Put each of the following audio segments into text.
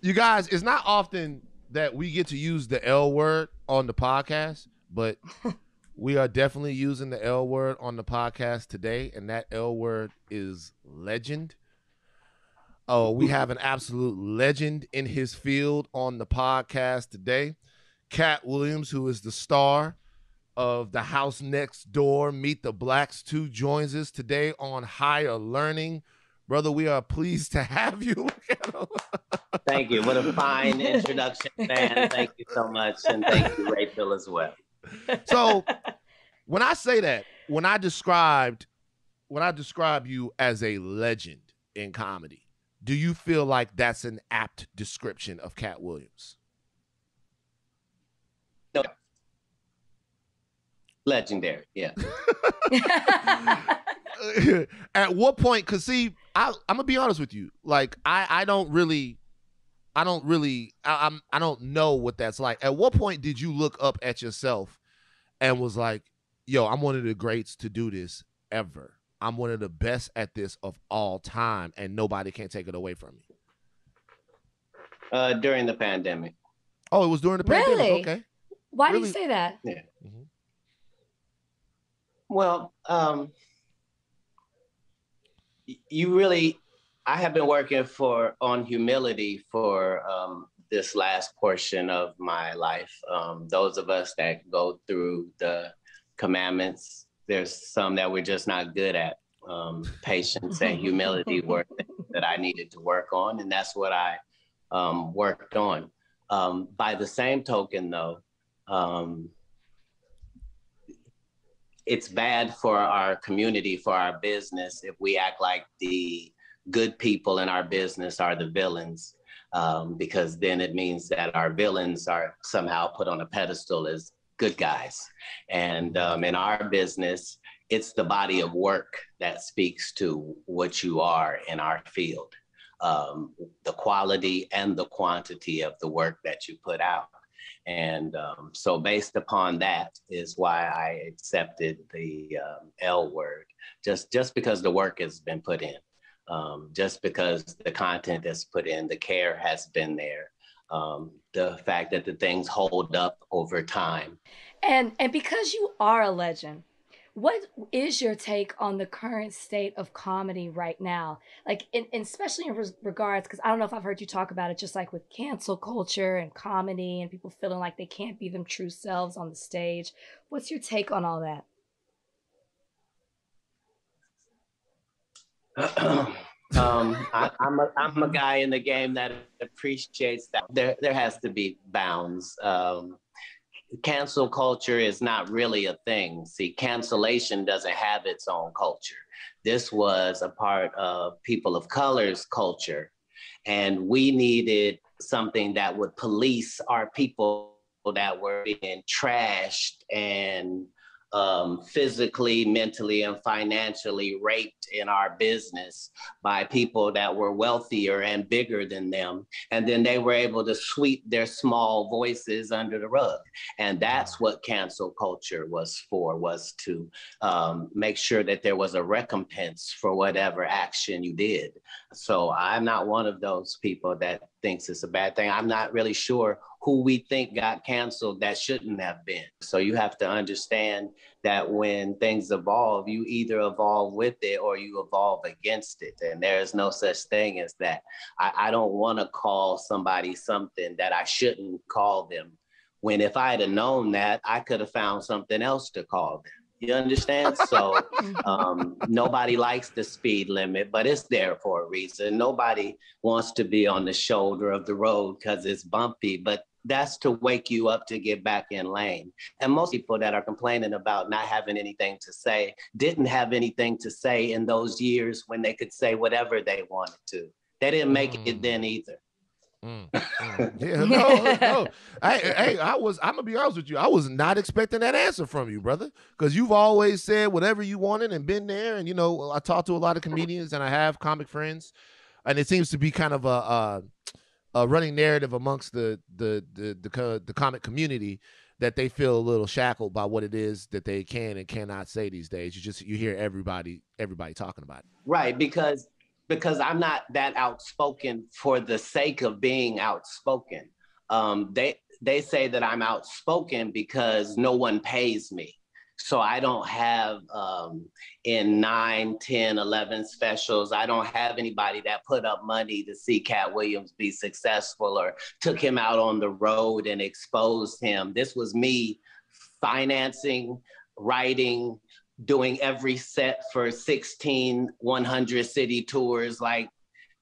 You guys, it's not often that we get to use the L word on the podcast, but we are definitely using the L word on the podcast today, and that L word is legend. Oh, we have an absolute legend in his field on the podcast today. Katt Williams, who is the star of The House Next Door, Meet the Blacks 2, joins us today on Higher Learning. Brother, we are pleased to have you. Thank you. What a fine introduction, man. Thank you so much. And thank you, Rachel, as well. So when I say that, when I describe you as a legend in comedy, do you feel like that's an apt description of Katt Williams? No. Legendary, yeah. At what point? Because see, I'm gonna be honest with you. Like, I don't know what that's like. At what point did you look up at yourself and was like, "Yo, I'm one of the greats to do this ever. I'm one of the best at this of all time, and nobody can take it away from me." During the pandemic. Oh, it was during the pandemic. Really? Okay. Why do you say that? Yeah. Mm-hmm. Well, I have been working on humility for this last portion of my life. Those of us that go through the commandments, there's some that we're just not good at. Patience and humility were things that I needed to work on, and that's what I worked on. By the same token, though, it's bad for our community, for our business, if we act like the good people in our business are the villains, because then it means that our villains are somehow put on a pedestal as good guys. And in our business, it's the body of work that speaks to what you are in our field, the quality and the quantity of the work that you put out. And so based upon that is why I accepted the L word, just because the work has been put in, just because the content that's put in, the care has been there, the fact that the things hold up over time. And because you are a legend, what is your take on the current state of comedy right now? Like, especially in regards, because I don't know if I've heard you talk about it, just like with cancel culture and comedy and people feeling like they can't be them true selves on the stage. What's your take on all that? I'm a guy in the game that appreciates that there has to be bounds. Cancel culture is not really a thing. See, cancellation doesn't have its own culture. This was a part of people of color's culture, and we needed something that would police our people that were being trashed and physically, mentally, and financially raped in our business by people that were wealthier and bigger than them. And then they were able to sweep their small voices under the rug. And that's what cancel culture was for, was to make sure that there was a recompense for whatever action you did. So I'm not one of those people that thinks it's a bad thing. I'm not really sure who we think got canceled that shouldn't have been. So you have to understand that when things evolve, you either evolve with it or you evolve against it. And there is no such thing as that. I don't want to call somebody something that I shouldn't call them, when if I had known that, I could have found something else to call them. You understand? So nobody likes the speed limit, but it's there for a reason. Nobody wants to be on the shoulder of the road because it's bumpy, but that's to wake you up to get back in lane. And most people that are complaining about not having anything to say didn't have anything to say in those years when they could say whatever they wanted to. They didn't make it then either. Yeah, no. I'm gonna be honest with you. I was not expecting that answer from you, brother, because you've always said whatever you wanted and been there. And I talk to a lot of comedians and I have comic friends, and it seems to be kind of a running narrative amongst the comic community that they feel a little shackled by what it is that they can and cannot say these days. You hear everybody talking about it. Right, because because I'm not that outspoken for the sake of being outspoken. They say that I'm outspoken because no one pays me. So I don't have in 9, 10, 11 specials, I don't have anybody that put up money to see Katt Williams be successful or took him out on the road and exposed him. This was me financing, writing, doing every set for 16 100 city tours. Like,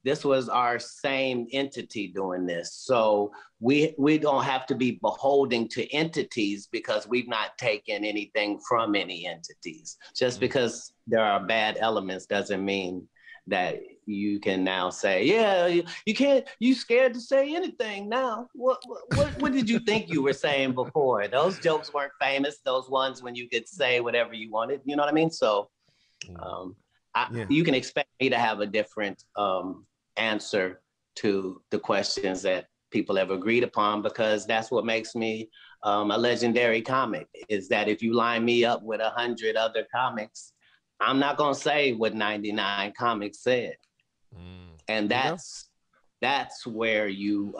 this was our same entity doing this. So we don't have to be beholden to entities because we've not taken anything from any entities. Just because there are bad elements doesn't mean that you can now say, yeah, you can't, you scared to say anything now. What did you think you were saying before? Those jokes weren't famous. Those ones when you could say whatever you wanted, you know what I mean? So you can expect me to have a different answer to the questions that people have agreed upon, because that's what makes me a legendary comic, is that if you line me up with 100 other comics, I'm not going to say what 99 comics said. And that's where you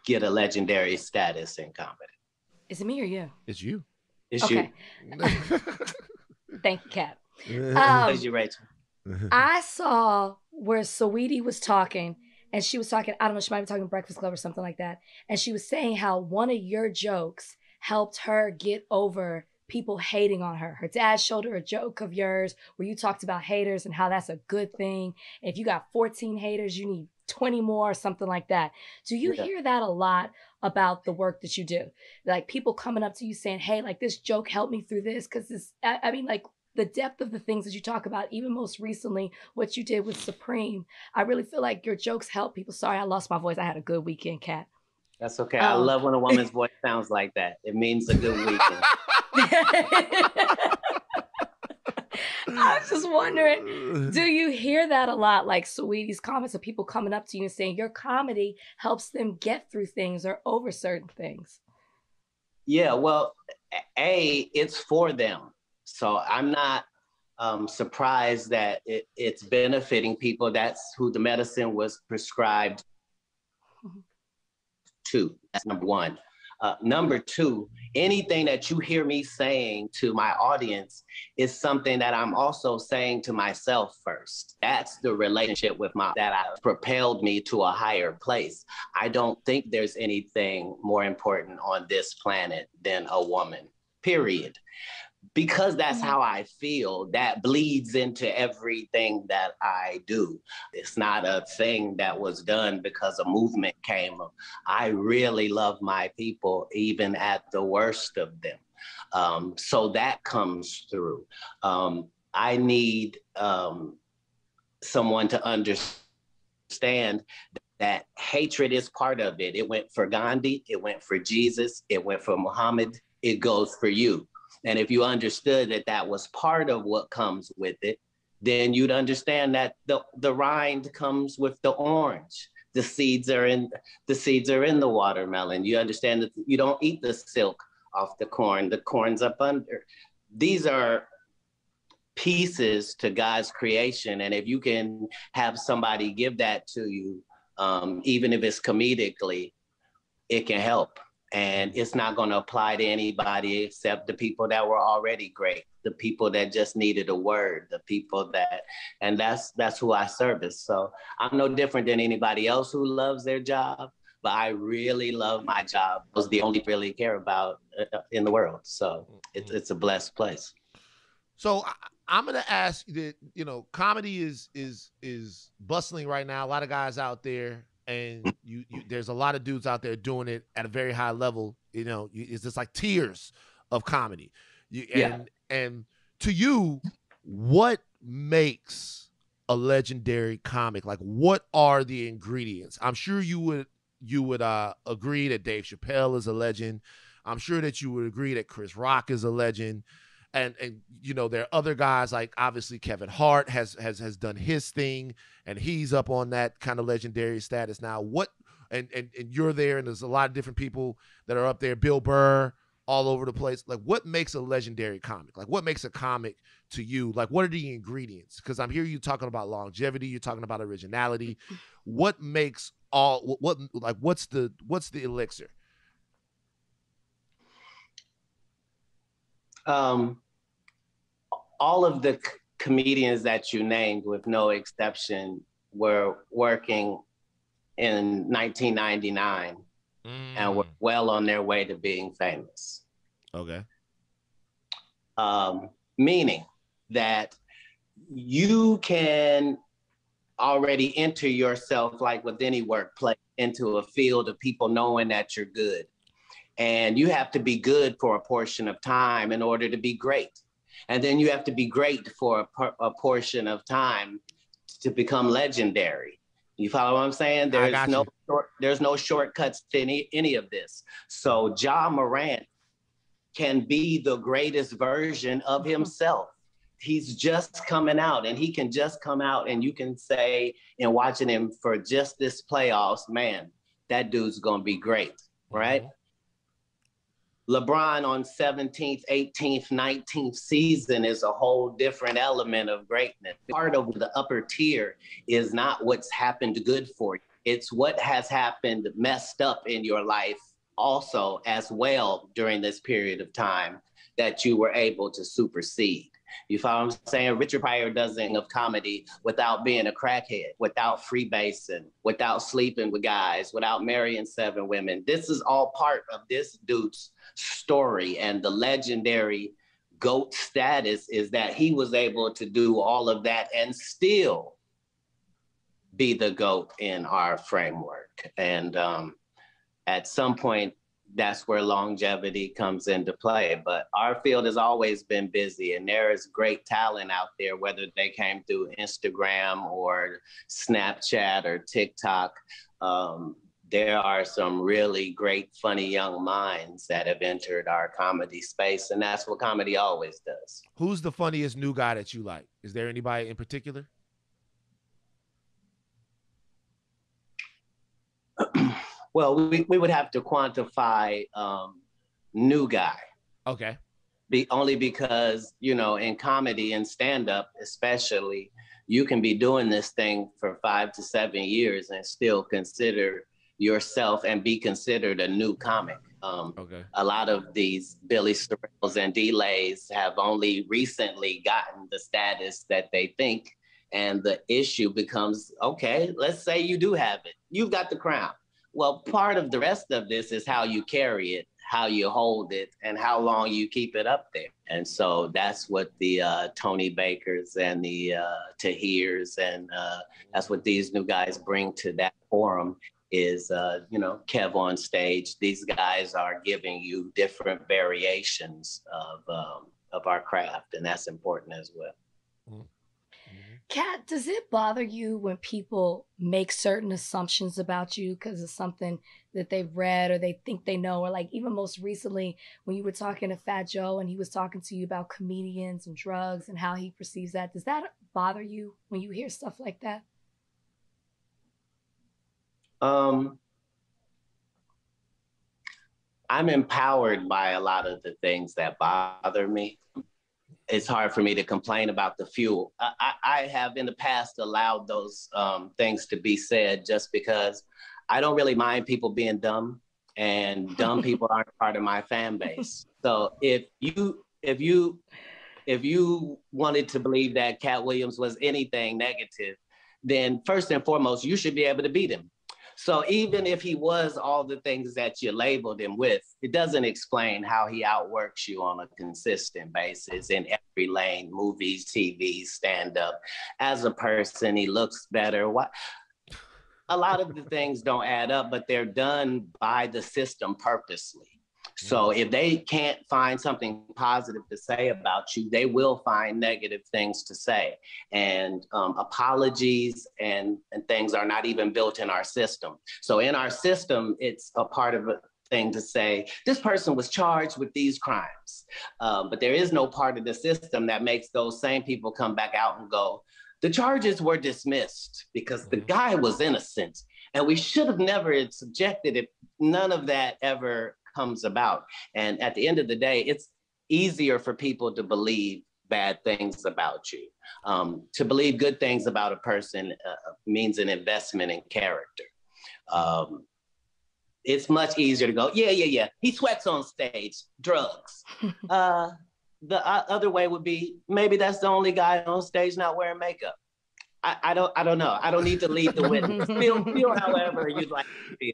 get a legendary status in comedy. Is it me or you? It's you. It's okay. you. Thank you, Katt. Thank you, Rachel. I saw where Saweetie was talking, and she was talking, I don't know, she might be talking Breakfast Club or something like that. And she was saying how one of your jokes helped her get over people hating on her. Her dad showed her a joke of yours where you talked about haters and how that's a good thing. If you got 14 haters, you need 20 more or something like that. Do you hear that a lot about the work that you do? Like people coming up to you saying, hey, like this joke helped me through this, because this, I mean, like the depth of the things that you talk about, even most recently, what you did with Supreme, I really feel like your jokes help people. Sorry, I lost my voice. I had a good weekend, Katt. That's okay. I love when a woman's voice sounds like that. It means a good weekend. I was just wondering, do you hear that a lot? Like Saweetie's comments of people coming up to you and saying your comedy helps them get through things or over certain things? Yeah, well, it's for them. So I'm not surprised that it's benefiting people. That's who the medicine was prescribed to. That's number one. Number two, anything that you hear me saying to my audience is something that I'm also saying to myself first. That's the relationship with that propelled me to a higher place. I don't think there's anything more important on this planet than a woman, period. Because that's how I feel, that bleeds into everything that I do. It's not a thing that was done because a movement came up. I really love my people, even at the worst of them. So that comes through. I need someone to understand that hatred is part of it. It went for Gandhi, it went for Jesus, it went for Muhammad, it goes for you. And if you understood that that was part of what comes with it, then you'd understand that the rind comes with the orange. The seeds are in the watermelon. You understand that you don't eat the silk off the corn's up under. These are pieces to God's creation. And if you can have somebody give that to you, even if it's comedically, it can help. And it's not going to apply to anybody except the people that were already great, the people that just needed a word, the people that, and that's who I service. So I'm no different than anybody else who loves their job, but I really love my job. It was the only thing I really care about in the world. So it's a blessed place. So I'm gonna ask you that, comedy is bustling right now. A lot of guys out there. And you there's a lot of dudes out there doing it at a very high level. It's just like tiers of comedy. And to you, what makes a legendary comic? Like, what are the ingredients? I'm sure you would agree that Dave Chappelle is a legend. I'm sure that you would agree that Chris Rock is a legend. And there are other guys, like obviously Kevin Hart has done his thing, and he's up on that kind of legendary status now. And you're there, and there's a lot of different people that are up there. Bill Burr, all over the place. Like, what makes a legendary comic? Like, what makes a comic to you? Like, what are the ingredients? Because I'm hearing you talking about longevity. You're talking about originality. What makes what's the elixir? All of the comedians that you named, with no exception, were working in 1999 and were well on their way to being famous. Okay. Meaning that you can already enter yourself, like with any workplace, into a field of people knowing that you're good. And you have to be good for a portion of time in order to be great. And then you have to be great for a portion of time to become legendary. You follow what I'm saying? There's no shortcuts to any of this. So Ja Morant can be the greatest version of himself. He's just coming out, and he can just come out, and you can say, in watching him for just this playoffs, man, that dude's gonna be great, right? LeBron on 17th, 18th, 19th season is a whole different element of greatness. Part of the upper tier is not what's happened good for you. It's what has happened messed up in your life also as well during this period of time that you were able to supersede. You follow what I'm saying? Richard Pryor doesn't of comedy without being a crackhead, without freebasing, without sleeping with guys, without marrying 7 women. This is all part of this dude's story, and the legendary GOAT status is that he was able to do all of that and still be the GOAT in our framework. And at some point, that's where longevity comes into play. But our field has always been busy, and there is great talent out there, whether they came through Instagram or Snapchat or TikTok. There are some really great, funny young minds that have entered our comedy space, and that's what comedy always does. Who's the funniest new guy that you like? Is there anybody in particular? Well, we would have to quantify new guy. Okay. Only because, you know, in comedy and stand-up especially, you can be doing this thing for 5 to 7 years and still consider yourself and be considered a new comic. Okay. A lot of these Billy Sorrells and delays have only recently gotten the status that they think, and the issue becomes, okay, let's say you do have it. You've got the crown. Well, part of the rest of this is how you carry it, how you hold it, and how long you keep it up there. And so that's what the Tony Bakers and the Tahirs and that's what these new guys bring to that forum is, you know, Kev on stage. These guys are giving you different variations of our craft, and that's important as well. Mm-hmm. Katt, does it bother you when people make certain assumptions about you because of something that they've read or they think they know? Or like even most recently when you were talking to Fat Joe and he was talking to you about comedians and drugs and how he perceives that. Does that bother you when you hear stuff like that? I'm empowered by a lot of the things that bother me. It's hard for me to complain about the fuel. I have in the past allowed those things to be said just because I don't really mind people being dumb, and dumb people aren't part of my fan base. So if you wanted to believe that Katt Williams was anything negative, then first and foremost, you should be able to beat him. So even if he was all the things that you labeled him with, it doesn't explain how he outworks you on a consistent basis in every lane, movies, TV, stand-up. As a person, he looks better. A lot of the things don't add up, but they're done by the system purposely. So if they can't find something positive to say about you, they will find negative things to say. And apologies and things are not even built in our system. So in our system, it's a part of a thing to say, this person was charged with these crimes. But there is no part of the system that makes those same people come back out and go, the charges were dismissed because the guy was innocent. And we should have never subjected it. None of that ever comes about. And at the end of the day, it's easier for people to believe bad things about you. To believe good things about a person means an investment in character. It's much easier to go, yeah. He sweats on stage, drugs. The other way would be, maybe that's the only guy on stage not wearing makeup. I don't know. I don't need to lead the witness. Feel however you'd like to feel.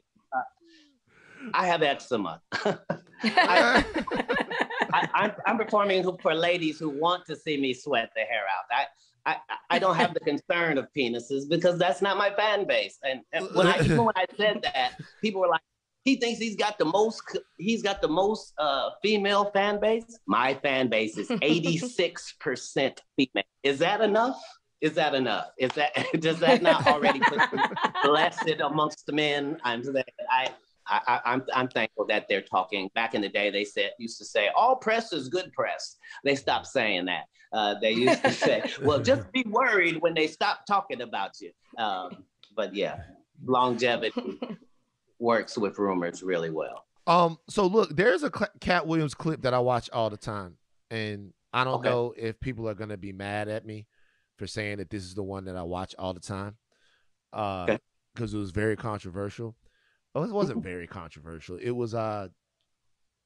I have eczema. I'm performing for ladies who want to see me sweat their hair out. I don't have the concern of penises because that's not my fan base. And when I said that, people were like, he thinks he's got the most female fan base. My fan base is 86% female. Is that enough? Does that not already put them blessed amongst the men? I'm thankful that they're talking. Back in the day, they used to say, all press is good press. They stopped saying that. They used to say, well, just be worried when they stop talking about you. But yeah, longevity works with rumors really well. So look, there's a Katt Williams clip that I watch all the time. And I don't know if people are going to be mad at me for saying that this is the one that I watch all the time. Because it was very controversial. Oh, it wasn't very controversial. It was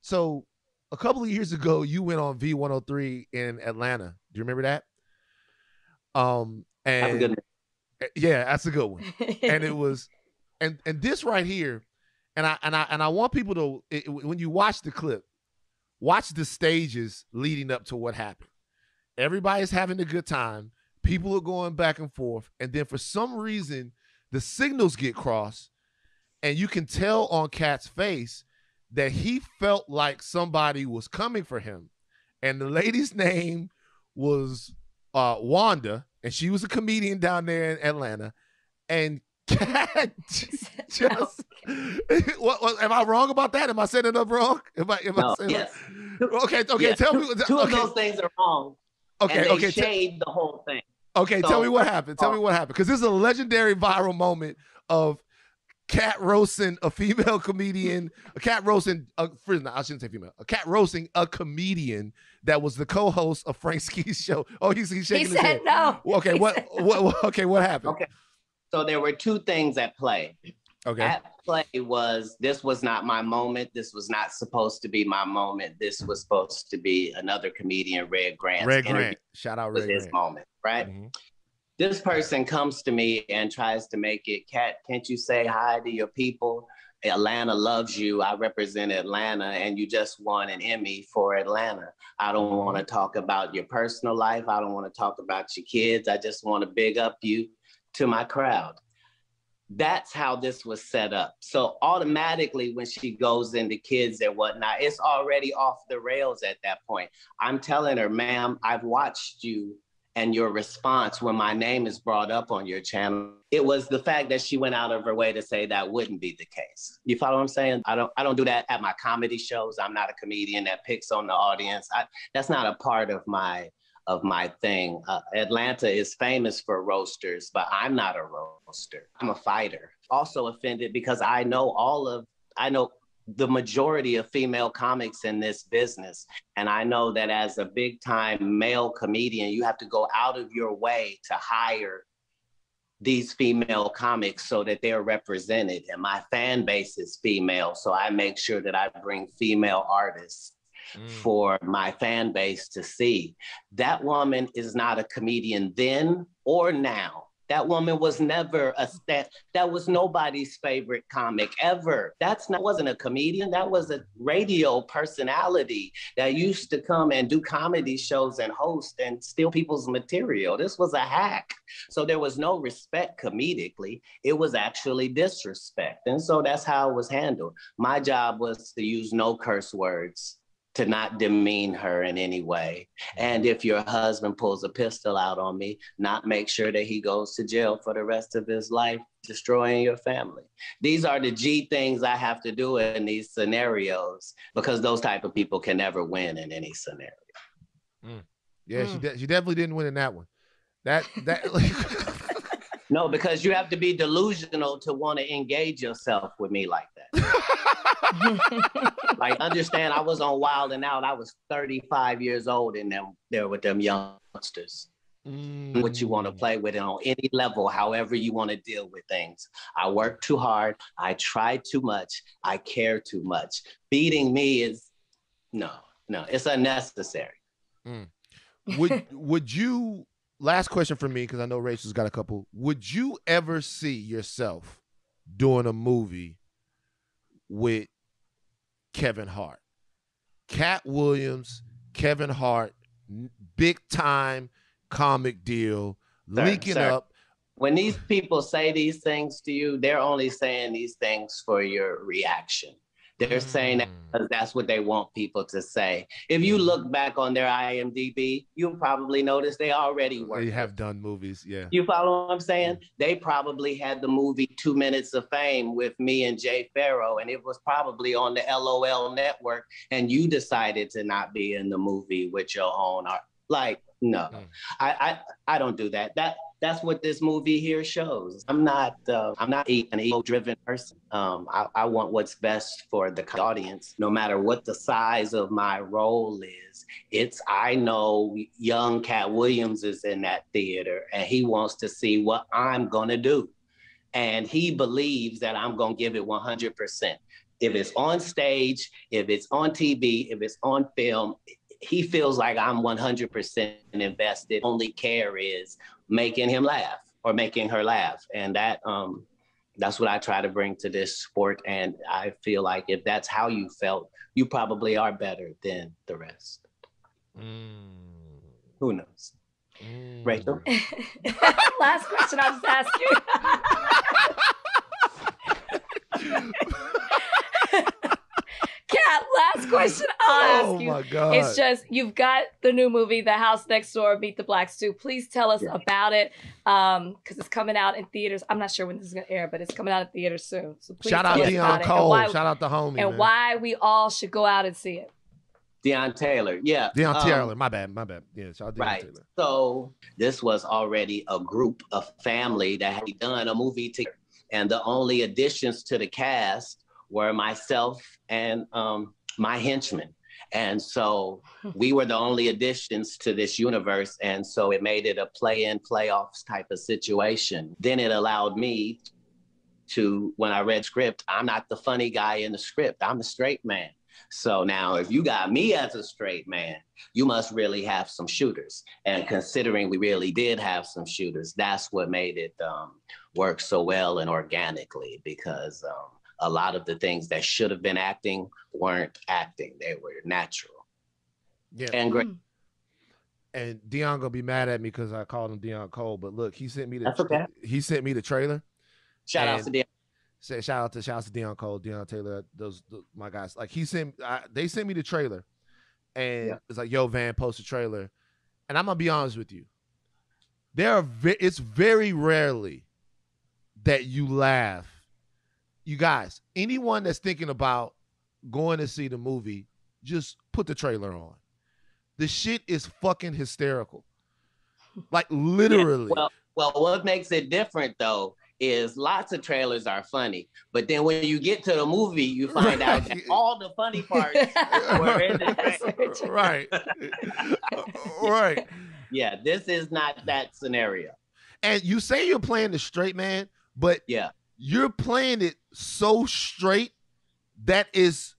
so a couple of years ago, you went on V103 in Atlanta. Do you remember that? And that's a good one. Yeah, that's a good one. And it was, and this right here, and I want people to, when you watch the clip, watch the stages leading up to what happened. Everybody's having a good time. People are going back and forth, and then for some reason, the signals get crossed, and you can tell on Katt's face that he felt like somebody was coming for him. And the lady's name was Wanda, and she was a comedian down there in Atlanta. And Katt just, what, am I wrong about that? Am I saying enough wrong? Yes. Okay, yes. Tell me. Two of those things are wrong. Okay, and they shade the whole thing. Okay, so, tell me what happened. Tell me what happened. Because this is a legendary viral moment of Katt roasting a female comedian, a Katt roasting, I shouldn't say female, a Katt roasting a comedian that was the co-host of Frank Ski's show. Oh, he's shaking his head. No. Okay, what happened? Okay, so there were two things at play. Okay. At play was, this was not my moment. This was not supposed to be my moment. This was supposed to be another comedian, Red Grant. Shout out Red Grant. His moment, right? Mm-hmm. This person comes to me and tries to make it, Katt, can't you say hi to your people? Atlanta loves you. I represent Atlanta, and you just won an Emmy for Atlanta. I don't want to talk about your personal life. I don't want to talk about your kids. I just want to big up you to my crowd. That's how this was set up. So automatically when she goes into kids and whatnot, it's already off the rails at that point. I'm telling her, ma'am, I've watched you and your response when my name is brought up on your channel. It was the fact that she went out of her way to say that wouldn't be the case. You follow what I'm saying? I don't do that at my comedy shows. I'm not a comedian that picks on the audience. That's not a part of my thing. Atlanta is famous for roasters, but I'm not a roaster. I'm a fighter. Also offended because I know the majority of female comics in this business. And I know that as a big time male comedian, you have to go out of your way to hire these female comics so that they're represented. And my fan base is female. So I make sure that I bring female artists for my fan base to see. That woman is not a comedian then or now. That woman was never that was nobody's favorite comic ever. Wasn't a comedian. That was a radio personality that used to come and do comedy shows and host and steal people's material. This was a hack. So there was no respect comedically. It was actually disrespect. And so that's how it was handled. My job was to use no curse words, to not demean her in any way. And if your husband pulls a pistol out on me, not make sure that he goes to jail for the rest of his life, destroying your family. These are the G things I have to do in these scenarios, because those type of people can never win in any scenario. Yeah, she definitely didn't win in that one. No, because you have to be delusional to want to engage yourself with me like that. Like, understand, I was on Wild and Out. I was 35 years old and there with them youngsters. What you want to play with it on any level, however you want to deal with things. I work too hard. I try too much. I care too much. Beating me is no, it's unnecessary. Would you, last question for me, because I know Rachel's got a couple. Would you ever see yourself doing a movie with Kevin Hart? Katt Williams, Kevin Hart, big time comic deal, linking up. When these people say these things to you, they're only saying these things for your reaction. They're saying that because that's what they want people to say. If you look back on their IMDb, you'll probably notice they already work. They have done movies, yeah. You follow what I'm saying? They probably had the movie 2 Minutes of Fame with me and Jay Farrow, and it was probably on the LOL network, and you decided to not be in the movie with your own art. Like, no, I don't do that. That's what this movie here shows. I'm not an ego-driven person. I want what's best for the audience, no matter what the size of my role is. I know young Katt Williams is in that theater and he wants to see what I'm gonna do. And he believes that I'm gonna give it 100%. If it's on stage, if it's on TV, if it's on film, he feels like I'm 100% invested. Only care is making him laugh or making her laugh. And that's what I try to bring to this sport. And I feel like if that's how you felt, you probably are better than the rest. Who knows? Rachel? Last question I'll just ask you. Katt, last question I'll ask you. My God. It's just, you've got the new movie, The House Next Door, Meet the Blacks 2. Please tell us about it, because it's coming out in theaters. I'm not sure when this is going to air, but it's coming out in theaters soon. So please shout out Deion Cole. Shout out the homie. And why we all should go out and see it. Deion Taylor, yeah. Deion Taylor, my bad. Yeah, shout out Deion Taylor. So this was already a group, a family that had done a movie together. And the only additions to the cast were myself and my henchmen. And so we were the only additions to this universe. And so it made it a play-in, playoffs type of situation. Then it allowed me to, when I read script, I'm not the funny guy in the script. I'm the straight man. So now if you got me as a straight man, you must really have some shooters. And considering we really did have some shooters, that's what made it work so well and organically, because a lot of the things that should have been acting weren't acting. They were natural. Yeah. And great. And Deion gonna be mad at me because I called him Deion Cole, but look, he sent me he sent me the trailer. Shout out to Deion. Shout out to Deion Cole, Deion Taylor, those my guys. Like they sent me the trailer, and it's like, yo, Van, post a trailer, and I'm gonna be honest with you. It's very rarely that you laugh. You guys, anyone that's thinking about going to see the movie, just put the trailer on. The shit is fucking hysterical. Like, literally. Yeah, well, what makes it different though is lots of trailers are funny, but then when you get to the movie, you find out that all the funny parts were in the trailer. Right. Right. Yeah, this is not that scenario. And you say you're playing the straight man, but you're playing it so straight that is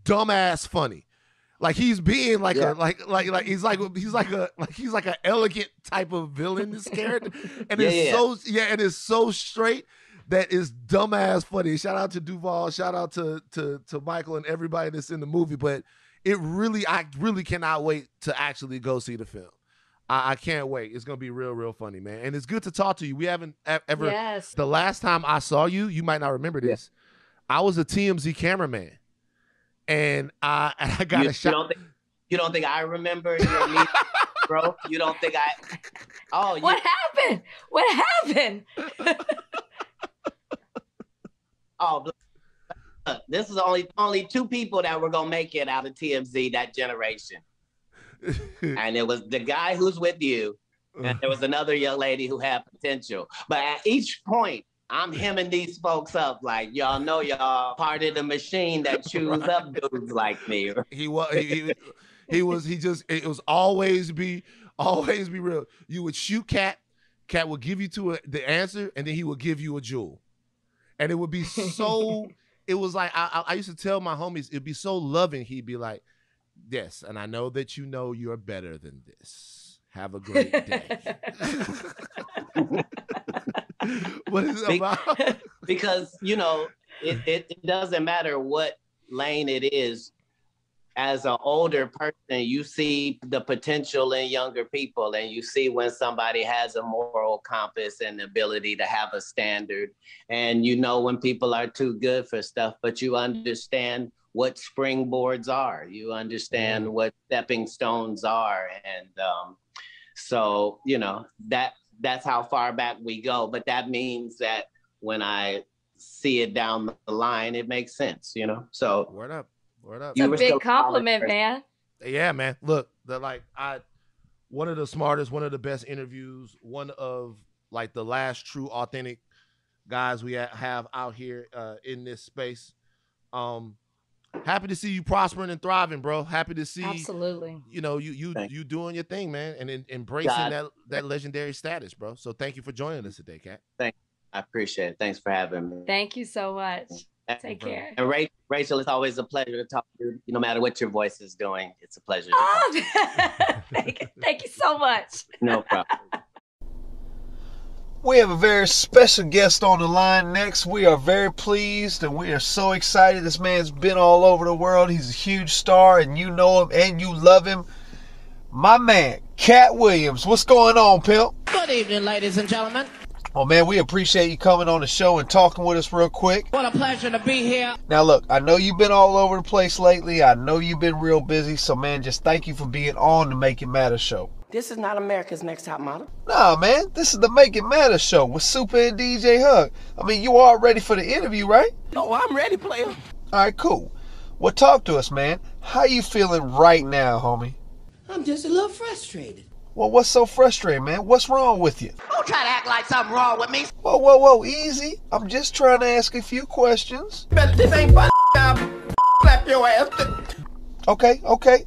dumbass funny. Like he's being like he's like an elegant type of villain, this character. And it's so straight that is dumbass funny. Shout out to Duval, shout out to Michael and everybody that's in the movie. But I really cannot wait to actually go see the film. I can't wait. It's gonna be real funny, man. And it's good to talk to you. We haven't ever. Yes. The last time I saw you, you might not remember this. I was a TMZ cameraman, and I got a shot. You don't think I remember your meeting, bro? You don't think I? Oh, what happened? What happened? Oh, this is only two people that were gonna make it out of TMZ that generation. And it was the guy who's with you, and there was another young lady who had potential. But at each point, I'm hemming these folks up like, y'all know y'all part of the machine that chews up dudes like me. It was always be real. You would shoot Katt would give you the answer, and then he would give you a jewel. And it would be so, it was like, I used to tell my homies, it'd be so loving. He'd be like, yes, and I know that you know you're better than this. Have a great day. What is it about? Because, you know, it doesn't matter what lane it is. As an older person, you see the potential in younger people, and you see when somebody has a moral compass and the ability to have a standard. And you know when people are too good for stuff, but you understand what springboards are. You understand what stepping stones are. And so, you know, that's how far back we go. But that means that when I see it down the line, it makes sense, you know? So word up. It's a big compliment, man. Yeah, man. Look, one of the smartest, one of the best interviews, one of like the last true authentic guys we have out here in this space. Happy to see you prospering and thriving, bro. Happy to see, absolutely. You know, you doing your thing, man, and embracing that legendary status, bro. So thank you for joining us today, Katt. Thank you. I appreciate it. Thanks for having me. Thank you so much. Take care. And Rachel, it's always a pleasure to talk to you. No matter what your voice is doing, it's a pleasure. Thank you so much. No problem. We have a very special guest on the line next. We are very pleased and we are so excited. This man's been all over the world. He's a huge star and you know him and you love him. My man, Katt Williams. What's going on, pimp? Good evening, ladies and gentlemen. Oh, man, we appreciate you coming on the show and talking with us real quick. What a pleasure to be here. Now, look, I know you've been all over the place lately. I know you've been real busy. So, man, just thank you for being on the Make It Matter show. This is not America's Next Top Model. Nah, man, this is the Make It Matter show with Super and DJ Hug. I mean, you all ready for the interview, right? Oh, I'm ready, player. All right, cool. Well, talk to us, man. How you feeling right now, homie? I'm just a little frustrated. Well, what's so frustrating, man? What's wrong with you? Don't try to act like something wrong with me. Whoa, easy. I'm just trying to ask a few questions. But this ain't fun. I'll slap your ass. Okay,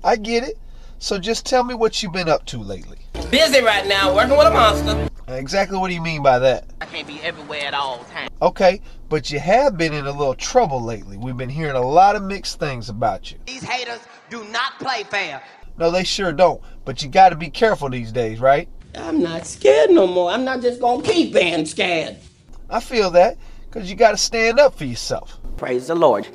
I get it. So just tell me what you've been up to lately. Busy right now, working with a monster. Exactly what do you mean by that? I can't be everywhere at all times. Okay, but you have been in a little trouble lately. We've been hearing a lot of mixed things about you. These haters do not play fair. No, they sure don't. But you got to be careful these days, right? I'm not scared no more. I'm not just gonna keep being scared. I feel that, because you got to stand up for yourself. Praise the Lord.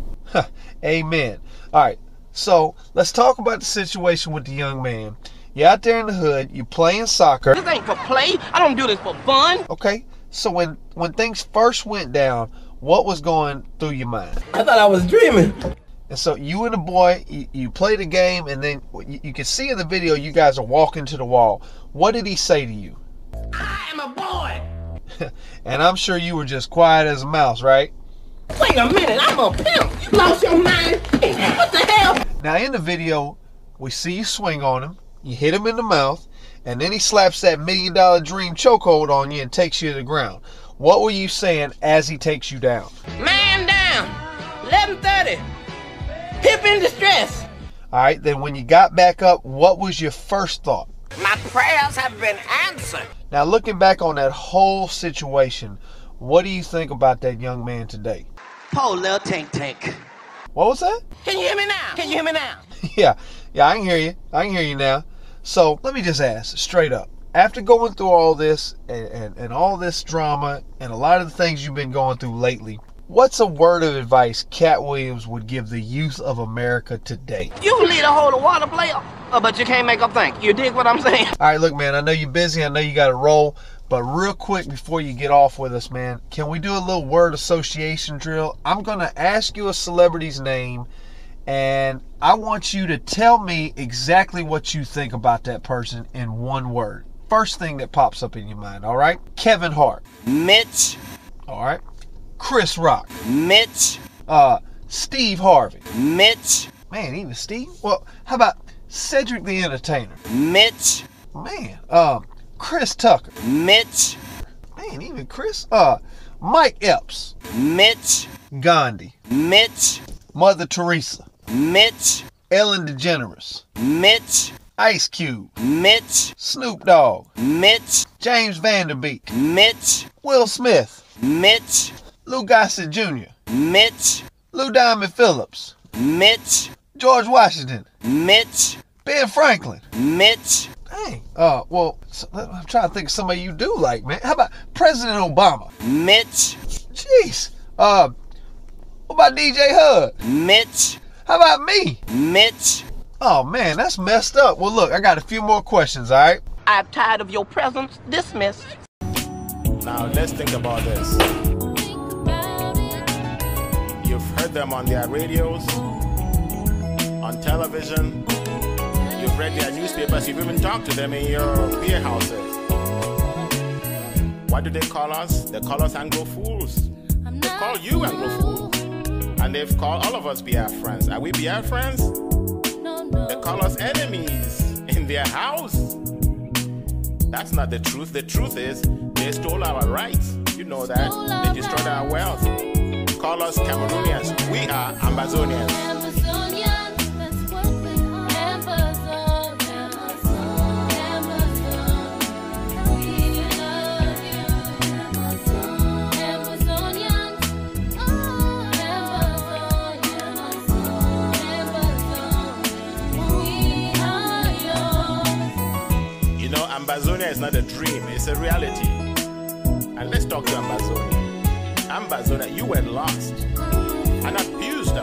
Amen. All right, so let's talk about the situation with the young man. You're out there in the hood, you're playing soccer. This ain't for play. I don't do this for fun. Okay, so when things first went down, what was going through your mind? I thought I was dreaming. And so you and the boy, you play the game, and then you can see in the video you guys are walking to the wall. What did he say to you? I am a boy. And I'm sure you were just quiet as a mouse, right? Wait a minute, I'm a pimp. You lost your mind. What the hell? Now in the video, we see you swing on him, you hit him in the mouth, and then he slaps that $1 million dream chokehold on you and takes you to the ground. What were you saying as he takes you down? Man down. 11:30. Pimp in distress. All right, then when you got back up, what was your first thought? My prayers have been answered. Now looking back on that whole situation, what do you think about that young man today? Poor little tank. What was that? Can you hear me now? Can you hear me now? Yeah, I can hear you. I can hear you now. So let me just ask straight up. After going through all this and all this drama and a lot of the things you've been going through lately, what's a word of advice Katt Williams would give the youth of America today? You lead a hole of water, player, but you can't make them think. You dig what I'm saying? All right, look, man, I know you're busy. I know you got to roll. But real quick before you get off with us, man, can we do a little word association drill? I'm going to ask you a celebrity's name, and I want you to tell me exactly what you think about that person in one word. First thing that pops up in your mind, all right? Kevin Hart. Mitch. All right. Chris Rock. Mitch. Steve Harvey. Mitch. Man, even Steve? Well, how about Cedric the Entertainer? Mitch. Man, Chris Tucker. Mitch. Man, even Chris. Mike Epps. Mitch. Gandhi. Mitch. Mother Teresa. Mitch. Ellen DeGeneres. Mitch. Ice Cube. Mitch. Snoop Dogg. Mitch. James Vanderbeek. Mitch. Will Smith. Mitch. Lou Gossett Jr. Mitch. Lou Diamond Phillips. Mitch. George Washington. Mitch. Ben Franklin. Mitch. Dang. Well, I'm trying to think of somebody you do like, man. How about President Obama? Mitch. Jeez. What about DJ Hud? Mitch. How about me? Mitch. Oh, man, that's messed up. Well, look, I got a few more questions, all right? I'm tired of your presence. Dismissed. Now, let's think about this. You've heard them on their radios, on television, you've read their newspapers, you've even talked to them in your beer houses. What do they call us? They call us Anglo fools. They call you Anglo fools. And they've called all of us BR friends. Are we BR friends? They call us enemies in their house. That's not the truth. The truth is they stole our rights. You know that. They destroyed our wealth. Call us Cameroonians. We are Amazonians. You know, Ambazonia is not a dream, it's a reality. And let's talk to Ambazonia. Ambazonia, you were lost and abused.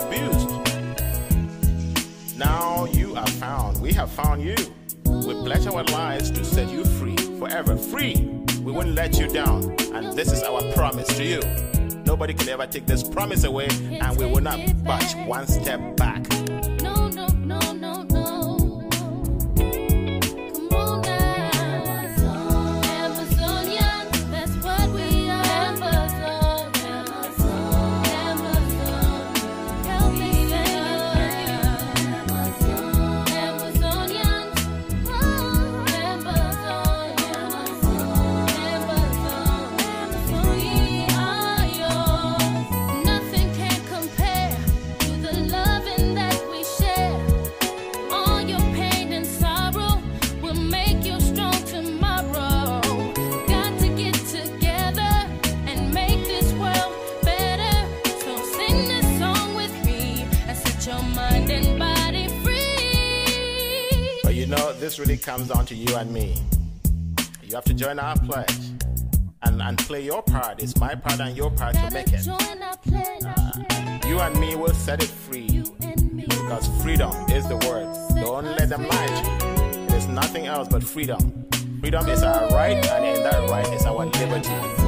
Now you are found. We have found you. We pledge our lives to set you free, forever free. We won't let you down. And this is our promise to you. Nobody can ever take this promise away, and we will not budge one step back. This really comes down to you and me. You have to join our pledge and play your part. It's my part and your part to make it. You and me will set it free, because freedom is the word. Don't let them lie to you. There's nothing else but freedom. Freedom is our right, and in that right is our liberty.